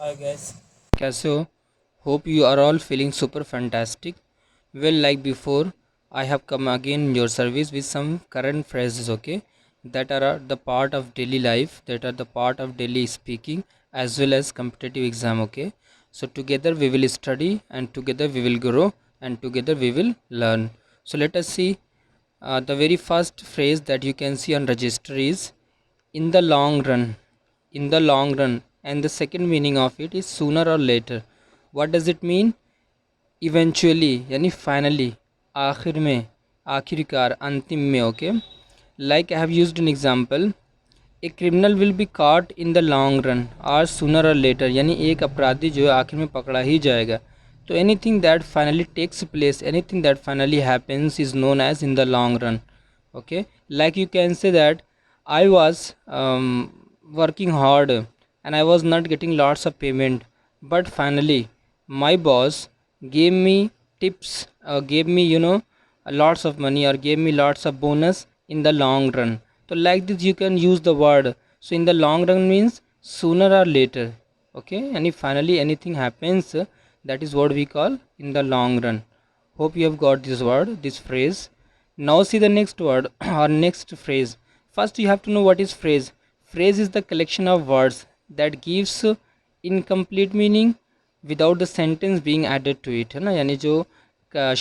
Hi guys, कैसे हो? Hope you are all feeling super fantastic. Well, like before, I have come again in your service with some current phrases, okay, that are the part of daily life, that are the part of daily speaking as well as competitive exam, okay. So together we will study and together we will grow and together we will learn. So let us see. The very first phrase that you can see on register is in the long run. In the long run, and the second meaning of it is sooner or later. What does it mean? Eventually यानी finally, आखिर में, आखिरकार, अंतिम में, okay. Like I have used an example, a criminal will be caught in the long run और sooner और letter, यानी एक अपराधी जो है आखिर में पकड़ा ही जाएगा. तो anything that finally takes place, anything that finally happens is known as in the long run. Okay, like you can say that I was working hard and I was not getting lots of payment, but finally my boss gave me tips, gave me, lots of money, or gave me lots of bonus in the long run. So like this you can use the word. So in the long run means sooner or later, okay, and if finally anything happens, that is what we call in the long run. Hope you have got this word, this phrase. Now see the next word or next phrase. First you have to know what is phrase. Phrase is the collection of words that gives incomplete meaning without the sentence being added to it, है ना. यानी जो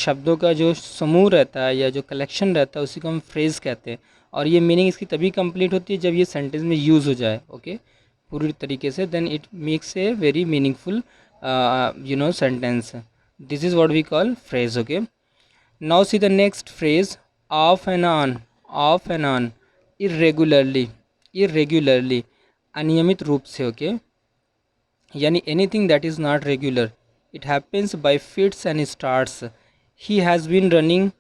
शब्दों का जो समूह रहता है या जो कलेक्शन रहता है उसी को हम फ्रेज कहते हैं. और ये मीनिंग इसकी तभी कंप्लीट होती है जब ये सेंटेंस में यूज़ हो जाए, ओके, पूरी तरीके से. Then it makes a very meaningful sentence. This is what we call phrase, okay. Now see the next phrase, off and on, irregularly, अनियमित रूप से, okay. यानी anything that is not regular, it happens by fits and starts. He has been learning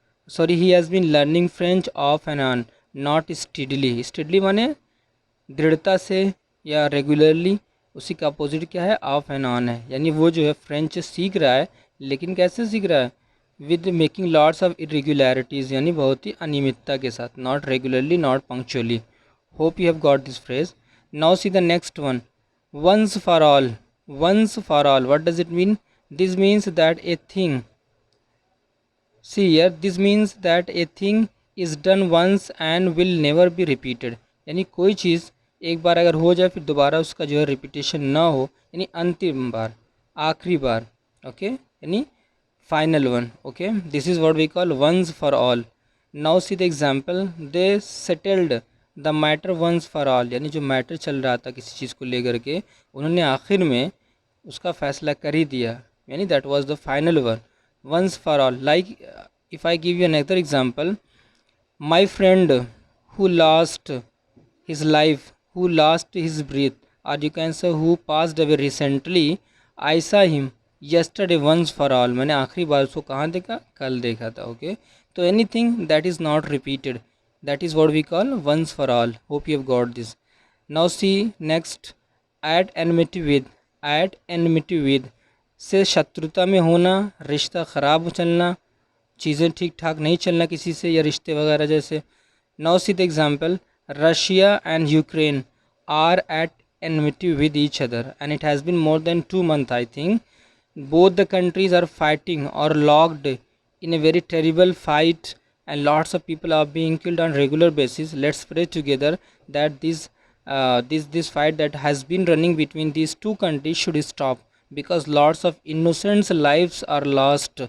French off and on, not steadily माने दृढ़ता से या regularly. उसी का अपोजिट क्या है? ऑफ एंड ऑन है. यानी वो जो है फ्रेंच सीख रहा है, लेकिन कैसे सीख रहा है? With making lots of irregularities, यानी बहुत ही अनियमितता के साथ. Not regularly, not punctually. Hope you have got this phrase. Now see the next one, once for all. Once for all, what does it mean? This means that a thing, see here, this means that a thing is done once and will never be repeated. यानी कोई चीज़ एक बार अगर हो जाए फिर दोबारा उसका जो है रिपीटेशन ना हो, यानी अंतिम बार, आखिरी बार, ओके, यानी final one, okay. This is what we call once for all. Now see the example, they settled the matter once for all. यानी जो मैटर चल रहा था किसी चीज़ को लेकर के, उन्होंने आखिर में उसका फैसला कर ही दिया, यानी that was the final one. Once for all. Like if I give you another example, my friend who lost his life, who lost his breath, or you can say who passed away recently, I saw him yesterday once for all. मैंने आखिरी बार उसको कहाँ देखा? कल देखा था, okay. तो anything that is not repeated, that is what we call once for all. Hope you have got this. Now see next, at enmity with से शत्रुता में होना, रिश्ता ख़राब चलना, चीज़ें ठीक ठाक नहीं चलना किसी से, या रिश्ते वगैरह जैसे. Now see the example, Russia and Ukraine are at enmity with each other and it has been more than 2 months I think. Both the countries are fighting और locked in a very terrible fight and lots of people are being killed on regular basis. Let's pray together that this fight that has been running between these two countries should stop, because lots of innocent lives are lost.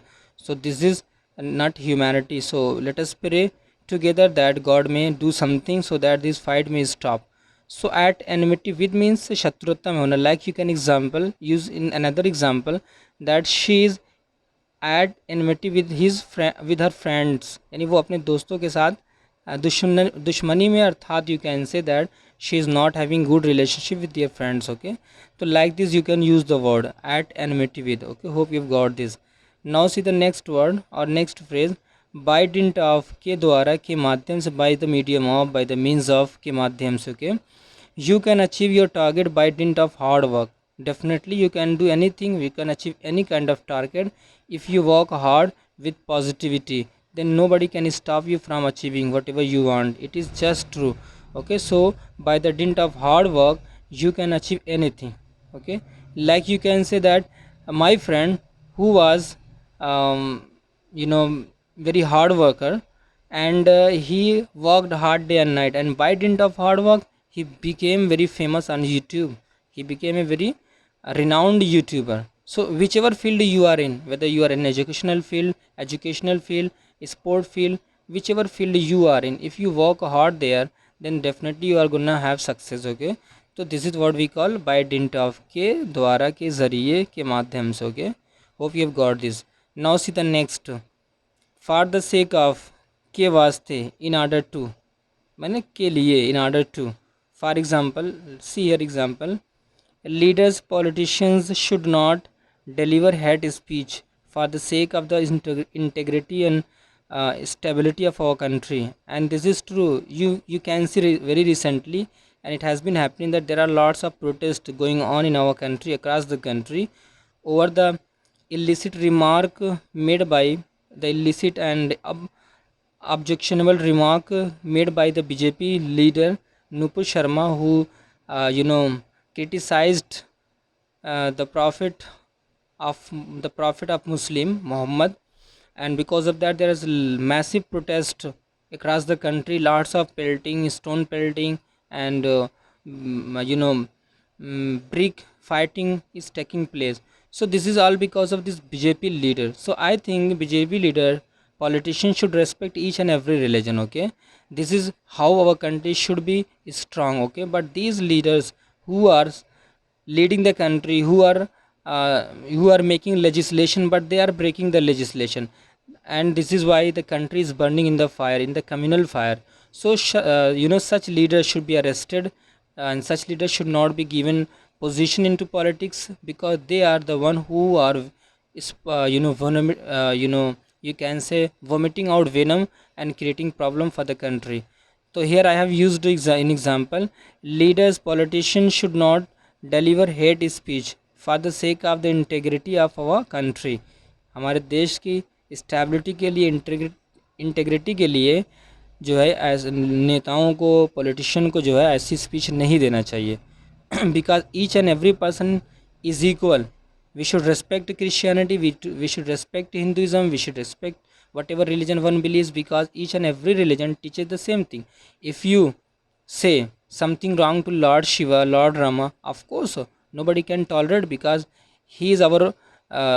So this is not humanity. So let us pray together that God may do something so that this fight may stop. So at enmity with means shatrutta mein hona. Like you can example use in another example that she is at enmity with her friends, यानी वो अपने दोस्तों के साथ दुश्मनी में, अर्थात you can say that she is not having good relationship with your friends, okay. तो like this you can use the word at enmity with, okay. Hope you got this. Now see the next word और next phrase, by dint of, के द्वारा, के माध्यम से, by the medium of, by the means of, के माध्यम से, okay. You can achieve your target by dint of hard work. Definitely you can do anything, you can achieve any kind of target if you work hard with positivity. Then nobody can stop you from achieving whatever you want. It is just true, okay. So by the dint of hard work you can achieve anything, okay. Like you can say that my friend who was um, you know very hard worker, and he worked hard day and night, and by dint of hard work he became very famous on YouTube. He became a very renowned YouTuber. So whichever field you are in, whether you are in educational field, sport field, whichever field you are in, if you work hard there, then definitely you are gonna have success. Okay, तो this is what we call by dint of के द्वारा के ज़रिए के माध्यम से. Okay, hope you have got this. Now see the next. For the sake of, के वास्ते, इन ऑर्डर टू, मैंने के लिए, in order to. For example, see here example. Leaders, politicians should not deliver hate speech for the sake of the integrity and stability of our country. And this is true. You can see very recently, and it has been happening, that there are lots of protests going on in our country, across the country, over the illicit remark made by the illicit and objectionable remark made by the BJP leader Nupur Sharma, who criticized the prophet of Muslim Muhammad, and because of that there is massive protest across the country. Lots of pelting, stone pelting, and brick fighting is taking place. So this is all because of this BJP leader. So I think BJP leader, politicians should respect each and every religion. Okay, this is how our country should be strong. Okay, but these leaders who are leading the country, who are making legislation, but they are breaking the legislation, and this is why the country is burning in the fire, in the communal fire. So such leaders should be arrested, and such leaders should not be given position into politics, because they are the one who are you can say vomiting out venom and creating problem for the country. So here I have used an example. Leaders, politicians should not deliver hate speech for the sake of the integrity of our country. हमारे देश की stability के लिए, integrity के लिए जो है नेताओं को, पॉलिटिशियन को जो है ऐसी स्पीच नहीं देना चाहिए. Because each and every person is equal. We should respect Christianity, we should respect Hinduism, we should respect whatever religion one believes, because each and every religion teaches the same thing. If you say something wrong to Lord Shiva, Lord Rama, of course nobody can tolerate, because he is our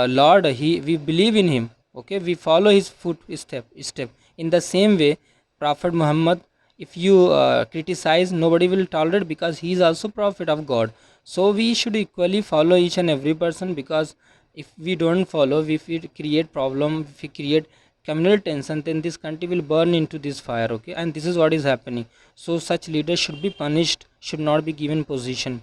Lord. We believe in him. Okay, we follow his step. In the same way, Prophet Muhammad, if you criticize, nobody will tolerate, because he is also prophet of God. So we should equally follow each and every person, because if we don't follow, if we create problem, if we create communal tension, then this country will burn into this fire. Okay, and this is what is happening. So such leaders should be punished, should not be given position.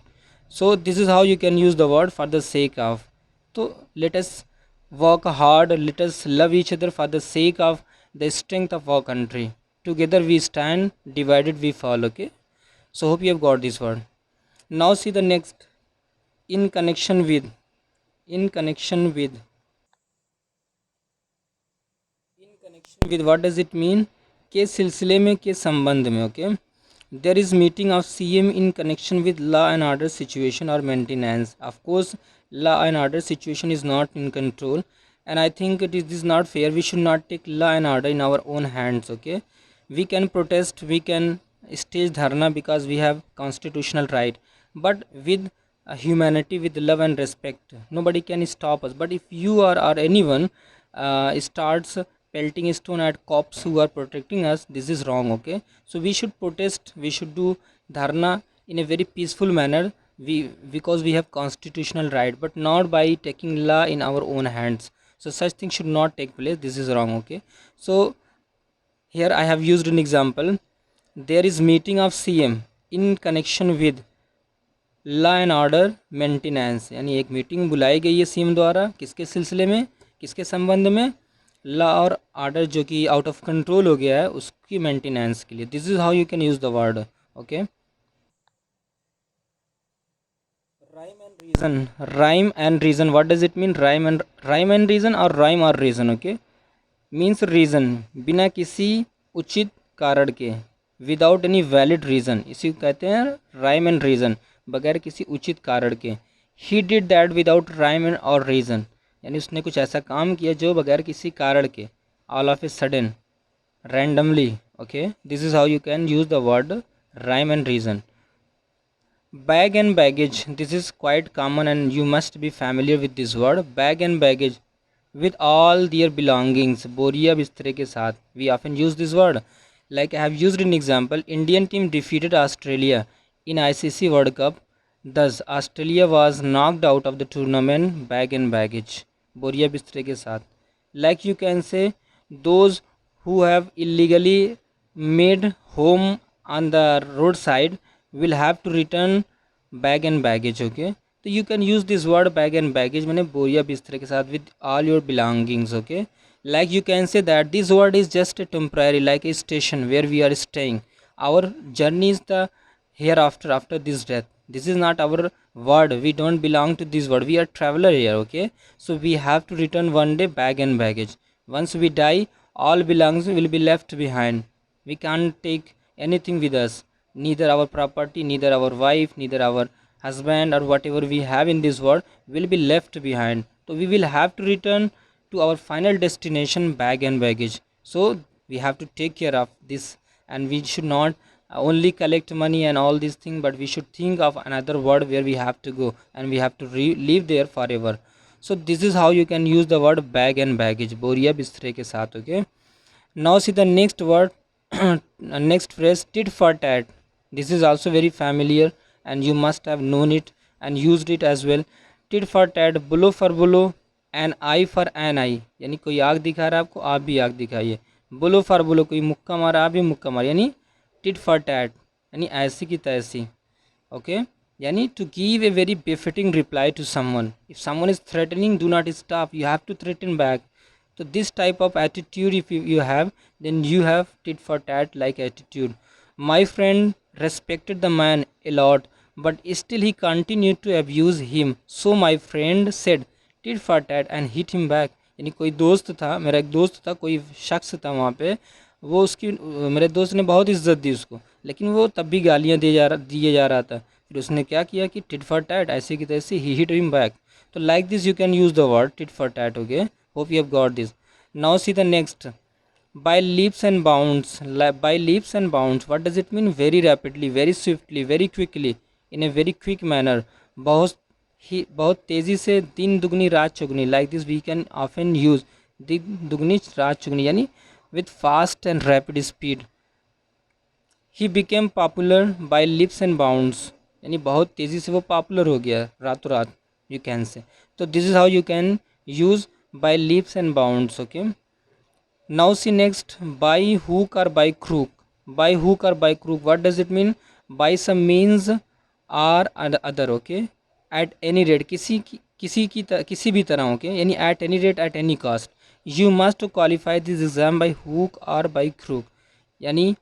So this is how you can use the word for the sake of. So let us work hard, let us love each other for the sake of the strength of our country. Together we stand, divided we fall. Okay, so hope you have got this word. Now see the next. In connection with, in connection with, in connection with, what does it mean? के सिलसिले में, के संबंध में. Okay, there is meeting of CM in connection with law and order situation or maintenance. Of course, law and order situation is not in control, and I think it is not fair. We should not take law and order in our own hands. Okay, we can protest, we can stage dharna, because we have constitutional right, but with humanity, with love and respect, nobody can stop us. But if you or anyone starts pelting stone at cops who are protecting us, this is wrong. Okay, so we should protest, we should do dharna in a very peaceful manner, we because we have constitutional right, but not by taking law in our own hands. So such things should not take place, this is wrong. Okay, so here I have used an example. There is meeting of CM in connection with law and order maintenance, यानी एक meeting बुलाई गई है CM द्वारा, किसके सिलसिले में, किसके संबंध में, लॉ और ऑर्डर जो कि आउट ऑफ कंट्रोल हो गया है उसकी मेंटेनेंस के लिए. This is how you can use the word. Okay, rhyme and reason. Rhyme and reason, what does it mean? Rhyme and reason और राइम और रीजन. ओके, मीन्स रीजन, बिना किसी उचित कारण के, विदाउट एनी वैलिड रीजन, इसी को कहते हैं राइम एंड रीजन, बगैर किसी उचित कारण के. He did that without rhyme and और रीज़न, यानी उसने कुछ ऐसा काम किया जो बगैर किसी कारण के, all of a sudden, randomly. Okay, this is how you can use the word rhyme and reason. Bag and baggage, this is quite common and you must be familiar with this word. Bag and baggage, with all their belongings, बोरिया बिस्तरे के साथ, we often use this word. Like I have used an example, Indian team defeated Australia in ICC World Cup. Thus Australia was knocked out of the tournament bag and baggage, बोरिया बिस्तरे के साथ. Like you can say, those who have illegally made home on the roadside will have to return bag and baggage. Okay, so you can use this word bag and baggage मैंने बोरिया बिस्तर के साथ with all your belongings. Okay, like you can say that this word is just a temporary, like a station where we are staying. Our journey is the hereafter, after this death. This is not our word, we don't belong to this world, we are traveler here. Okay, so we have to return one day bag and baggage. Once we die, all belongings will be left behind. We can't take anything with us, neither our property, neither our wife, neither our husband, or whatever we have in this world will be left behind. So we will have to return to our final destination bag and baggage. So we have to take care of this, and we should not only collect money and all these things, but we should think of another world where we have to go and we have to live there forever. So this is how you can use the word bag and baggage, बोरिया बिस्तरे के साथ. Okay, now see the next word, next phrase, tit for tat. This is also very familiar and you must have known it and used it as well. tit for tat, Bulo for Bulo, an eye for an eye, यानी कोई आग दिखा रहा है आपको, आप भी आग दिखाइए. बुलो for बुलो, कोई मुक्का मारा आप भी मुक्का मार, यानी tit for tat, यानी ऐसी की तैसी. Okay, yani to give a very befitting reply to someone. If someone is threatening, do not stop, you have to threaten back. So this type of attitude if you have, then you have tit for tat like attitude. My friend respected the man a lot, but still he continued to abuse him, so my friend said tit for tat and hit him back. यानी कोई दोस्त था, मेरा एक दोस्त था, कोई शख्स था वहाँ पे, वो उसकी मेरे दोस्त ने बहुत इज्जत दी उसको, लेकिन वो तब भी गालियाँ दिए जा रहा था. फिर उसने क्या किया कि टिट फॉर टैट, ऐसे की तैसे ही हिट हिम बैक. तो like this you can use the word tit for tat. Okay, hope you have got this. Now see the next, by leaps and bounds. By leaps and bounds, what does it mean? Very rapidly, very swiftly, very quickly, in a very quick manner. बहुत तेज़ी से, दिन दुगनी रात चुगनी. Like this we can often use दिन दुगनी रात चुगनी, यानी with fast and rapid speed. He became popular by leaps and bounds, यानी बहुत तेज़ी से वो पॉपुलर हो गया रातों रात, यू कैन से. तो this is how you can use by leaps and bounds. Okay, now see next, by hook or by crook. By hook or by crook, what does it mean? By some means or other. Okay, at any rate, किसी भी तरह. Okay, यानी at any rate, at any cost. You must qualify this exam by hook or by crook. यानी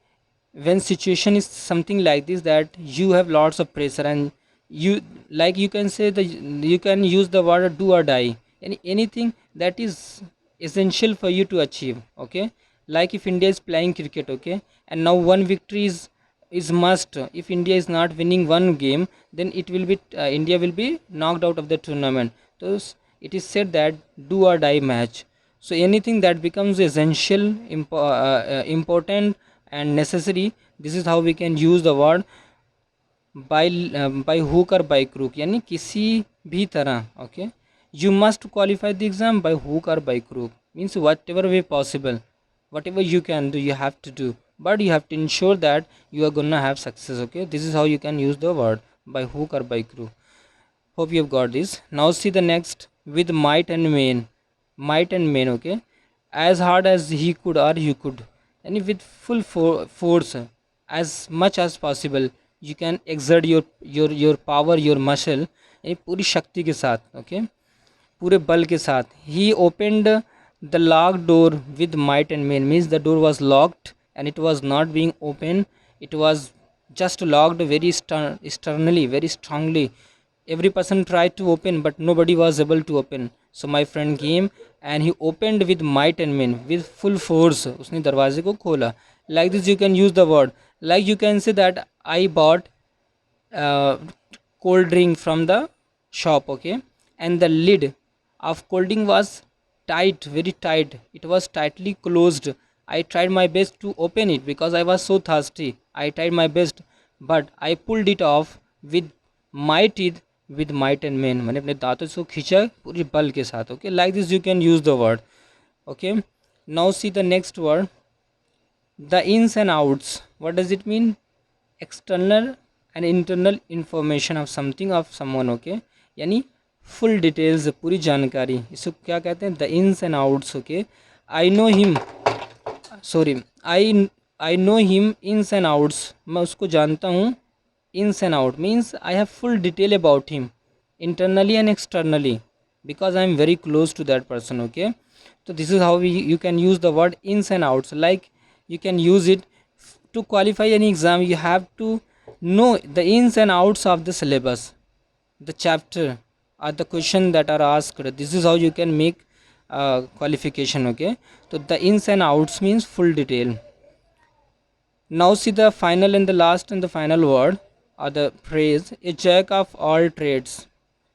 when situation is something like this, that you have lots of pressure and you, like you can say the, you can use the word do or die, and anything that is essential for you to achieve. Okay, like if India is playing cricket, okay, and now one victory is must. If India is not winning one game, then it will be India will be knocked out of the tournament. So it is said that do or die match. So anything that becomes essential, important and necessary, this is how we can use the word by hook or by crook, यानी किसी भी तरह. Okay, you must qualify the exam by hook or by crook, means whatever way possible, whatever you can do, you have to do, but you have to ensure that you are gonna have success. Okay, this is how you can use the word by hook or by crook. Hope you have got this. Now see the next, with might and main. Might and main. Okay, as hard as he could or you could, and with full force, as much as possible, you can exert your power, your muscle, यानी पूरी शक्ति के साथ. Okay, पूरे बल के साथ. He opened the locked door with might and main, means the door was locked and it was not being open, it was just locked very sternly, very strongly. Every person tried to open but nobody was able to open. So my friend came and he opened with might and main, with full force, उसने दरवाजे को खोला. Like this you can use the word, like you can say that I bought cold drink from the shop, okay, and the lid of cold drink was tight, very tight. It was tightly closed. I tried my best to open it because I was so thirsty. I tried my best, but I pulled it off with my teeth, with might and main. मैंने अपने दांतों से खींचा पूरी बल के साथ. Okay, like this you can use the word. Okay, now see the next word, the ins and outs. What does it mean? External and internal information of something, of someone. Okay, यानी full details, पूरी जानकारी. इसको क्या कहते हैं? The ins and outs. Okay, I know him, sorry, I know him ins and outs. मैं उसको जानता हूँ ins and out means I have full detail about him internally and externally because I am very close to that person. Okay, so this is how you can use the word ins and outs. Like you can use it to qualify any exam. You have to know the ins and outs of the syllabus, the chapter, or the question that are asked. This is how you can make qualification. Okay, so the ins and outs means full detail. Now see the final and the last and the final word, or the phrase, a jack of all trades.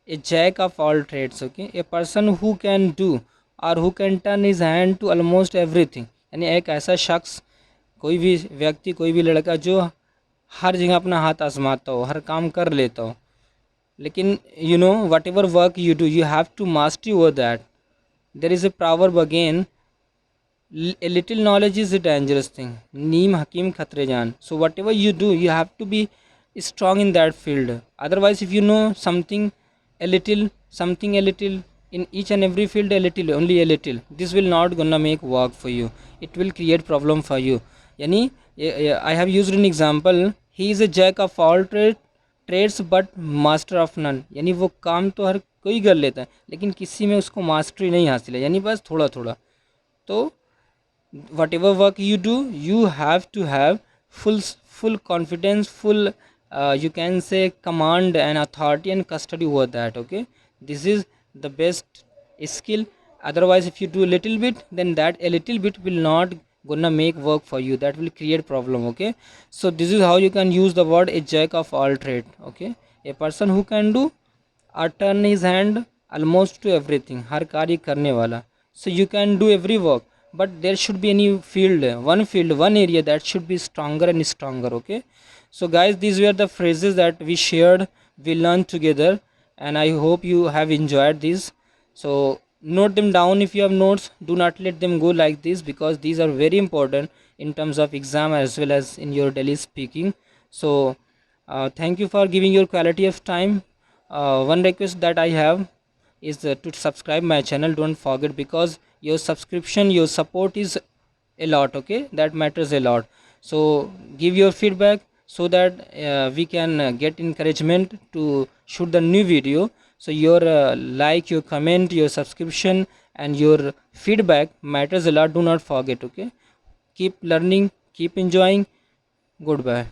A jack of all trades. Okay, a person who can do or who can turn his hand to almost everything. यानी एक ऐसा शख्स, कोई भी व्यक्ति, कोई भी लड़का जो हर जगह अपना हाथ आजमाता हो, हर काम कर लेता हो. लेकिन you know, whatever work you do, you have to master over that. There is a proverb again, a little knowledge is a dangerous thing. Neem Hakim Khatre Jan. So whatever you do, you have to be strong in that field. Otherwise, if you know something a little, something a little, in each and every field a little, only a little, this will not gonna make work for you. It will create problem for you. Yani I have used an example. He is a jack of all trades but master of none. यानी वो काम तो हर कोई कर लेता है लेकिन किसी में उसको मास्टरी नहीं हासिल है, यानी बस थोड़ा थोड़ा. तो whatever work you do, you have to have full confidence, full you can say command and authority and custody over that. Okay, this is the best skill. Otherwise if you do a little bit, then that a little bit will not gonna make work for you, that will create problem. Okay, so this is how you can use the word a jack of all trade. Okay, a person who can do or turn his hand almost to everything, हर कार्य करने वाला. So you can do every work, but there should be any field, one area that should be stronger and stronger. Okay, so guys, these were the phrases that we shared, we learned together, and I hope you have enjoyed this. So note them down. If you have notes, do not let them go like this, because these are very important in terms of exam as well as in your daily speaking. So thank you for giving your quality of time. One request that I have is to subscribe my channel. Don't forget, because your subscription, your support is a lot. Okay, that matters a lot. So give your feedback so that we can get encouragement to shoot the new video. So your like, your comment, your subscription and your feedback matters a lot. Do not forget. Okay, keep learning, keep enjoying. Goodbye.